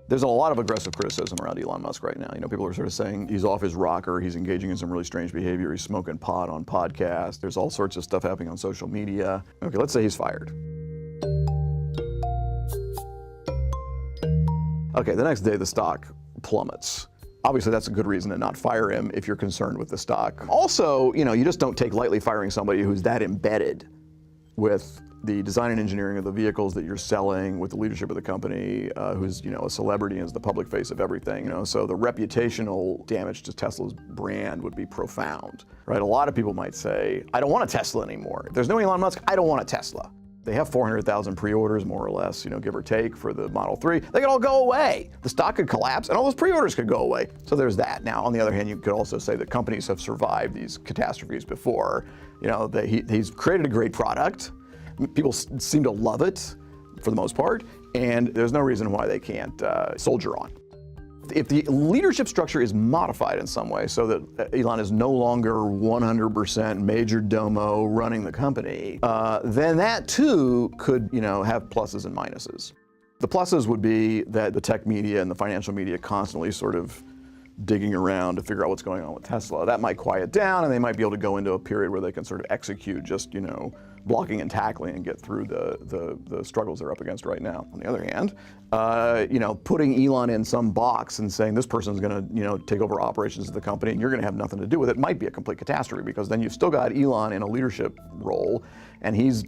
There's a lot of aggressive criticism around Elon Musk right now. People are sort of saying he's off his rocker, he's engaging in some really strange behavior, he's smoking pot on podcasts, there's all sorts of stuff happening on social media. Okay, let's say he's fired. Okay, the next day the stock plummets. Obviously that's a good reason to not fire him if you're concerned with the stock. Also, you just don't take lightly firing somebody who's that embedded with the design and engineering of the vehicles that you're selling, with the leadership of the company, who's a celebrity and is the public face of everything. So the reputational damage to Tesla's brand would be profound, right? A lot of people might say, I don't want a Tesla anymore. If there's no Elon Musk, I don't want a Tesla. They have 400,000 pre-orders, more or less, give or take, for the Model 3. They could all go away. The stock could collapse and all those pre-orders could go away. So there's that. Now, on the other hand, you could also say that companies have survived these catastrophes before. He's created a great product. People seem to love it for the most part, and there's no reason why they can't soldier on. If the leadership structure is modified in some way so that Elon is no longer 100% major domo running the company, then that too could, have pluses and minuses. The pluses would be that the tech media and the financial media constantly sort of digging around to figure out what's going on with Tesla. That might quiet down, and they might be able to go into a period where they can sort of execute just, blocking and tackling and get through the struggles they're up against right now. On the other hand, putting Elon in some box and saying this person's going to, take over operations of the company and you're going to have nothing to do with it might be a complete catastrophe, because then you've still got Elon in a leadership role, and he's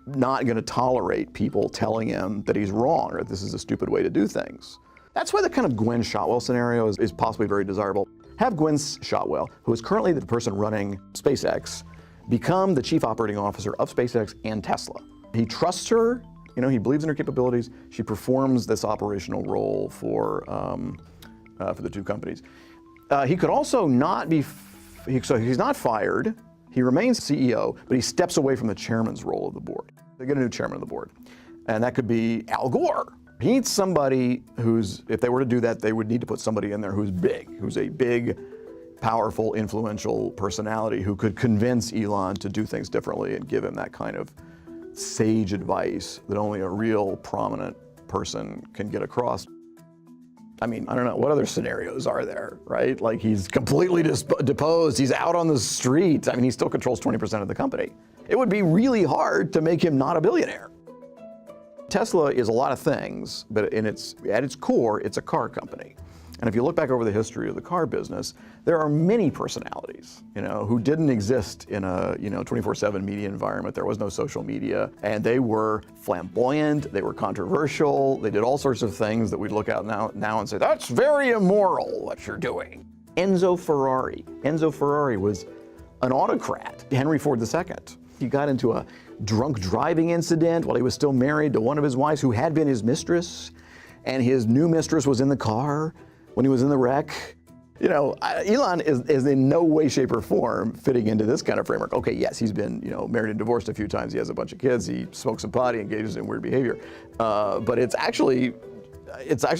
not going to tolerate people telling him that he's wrong or that this is a stupid way to do things. That's why the kind of Gwen Shotwell scenario is possibly very desirable. Have Gwen Shotwell, who is currently the person running SpaceX, become the chief operating officer of SpaceX and Tesla. He trusts her, he believes in her capabilities. She performs this operational role for the two companies. He could also not be, so he's not fired, he remains CEO, but he steps away from the chairman's role of the board. They get a new chairman of the board, and that could be Al Gore. He needs somebody who's, if they were to do that, they would need to put somebody in there who's big, who's a big, powerful, influential personality who could convince Elon to do things differently and give him that kind of sage advice that only a real prominent person can get across. I mean, I don't know, what other scenarios are there, right? Like, he's completely deposed, he's out on the street. I mean, he still controls 20% of the company. It would be really hard to make him not a billionaire. Tesla is a lot of things, but at its core, it's a car company. And if you look back over the history of the car business, there are many personalities, who didn't exist in a, 24/7 media environment. There was no social media, and they were flamboyant, they were controversial, they did all sorts of things that we'd look at now and say, that's very immoral what you're doing. Enzo Ferrari was an autocrat, Henry Ford II. He got into a drunk driving incident while he was still married to one of his wives who had been his mistress, and his new mistress was in the car when he was in the wreck. Elon is in no way, shape, or form fitting into this kind of framework. Okay, yes, he's been, married and divorced a few times. He has a bunch of kids. He smokes some pot. He engages in weird behavior. But it's actually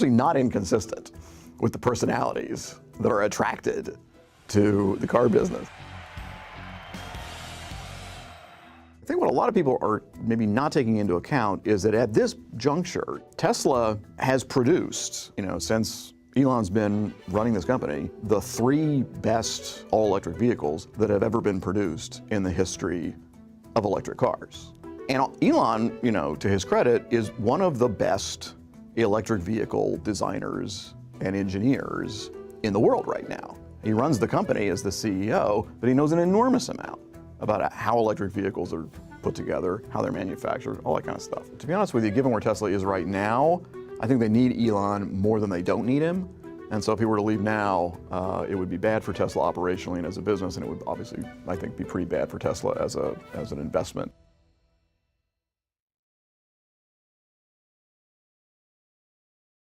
not inconsistent with the personalities that are attracted to the car business. I think what a lot of people are maybe not taking into account is that at this juncture, Tesla has produced, since Elon's been running this company, the 3 best all-electric vehicles that have ever been produced in the history of electric cars. And Elon, to his credit, is one of the best electric vehicle designers and engineers in the world right now. He runs the company as the CEO, but he knows an enormous amount about how electric vehicles are put together, how they're manufactured, all that kind of stuff. To be honest with you, given where Tesla is right now, I think they need Elon more than they don't need him. And so if he were to leave now, it would be bad for Tesla operationally and as a business, and it would obviously, I think, be pretty bad for Tesla as an investment.